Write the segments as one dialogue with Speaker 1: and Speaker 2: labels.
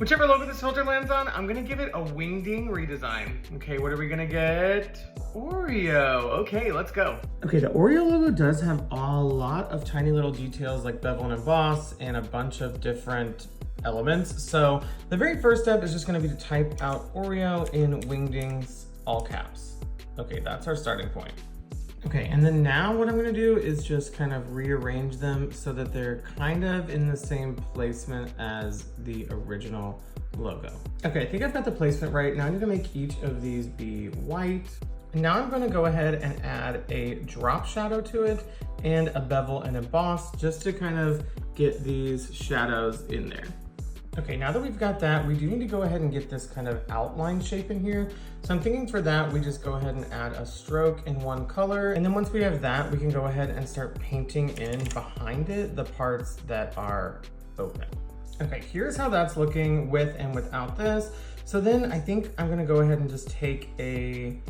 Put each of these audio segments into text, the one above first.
Speaker 1: Whichever logo this filter lands on, I'm gonna give it a Wingding redesign. Okay, what are we gonna get? Oreo. Okay, let's go. Okay, the Oreo logo does have a lot of tiny little details like bevel and emboss and a bunch of different elements. So the very first step is just gonna be to type out Oreo in Wingdings, all caps. Okay, that's our starting point. Okay, and then now what I'm gonna do is just kind of rearrange them so that they're kind of in the same placement as the original logo. Okay, I think I've got the placement right. Now I need to make each of these be white. And now I'm gonna go ahead and add a drop shadow to it and a bevel and emboss just to kind of get these shadows in there. Okay, now that we've got that, we do need to go ahead and get this kind of outline shape in here. So I'm thinking for that, we just go ahead and add a stroke in one color. And then once we have that, we can go ahead and start painting in behind it the parts that are open. Okay, here's how that's looking with and without this. So then I think I'm gonna go ahead and just take a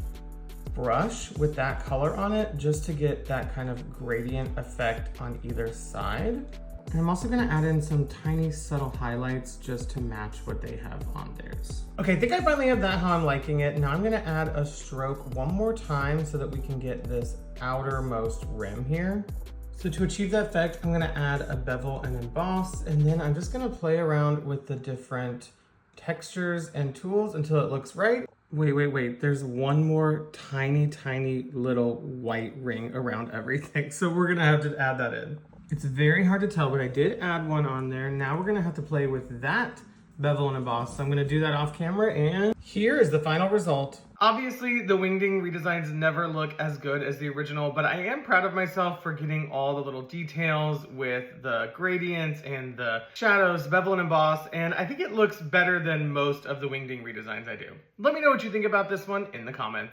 Speaker 1: brush with that color on it just to get that kind of gradient effect on either side. And I'm also gonna add in some tiny subtle highlights just to match what they have on theirs. Okay, I think I finally have that how I'm liking it. Now I'm gonna add a stroke one more time so that we can get this outermost rim here. So to achieve that effect, I'm gonna add a bevel and emboss, and then I'm just gonna play around with the different textures and tools until it looks right. Wait, there's one more tiny little white ring around everything. So we're gonna have to add that in. It's very hard to tell, but I did add one on there. Now we're gonna have to play with that bevel and emboss. So I'm gonna do that off camera, and here is the final result. Obviously, the Wingding redesigns never look as good as the original, but I am proud of myself for getting all the little details with the gradients and the shadows, bevel and emboss, and I think it looks better than most of the Wingding redesigns I do. Let me know what you think about this one in the comments.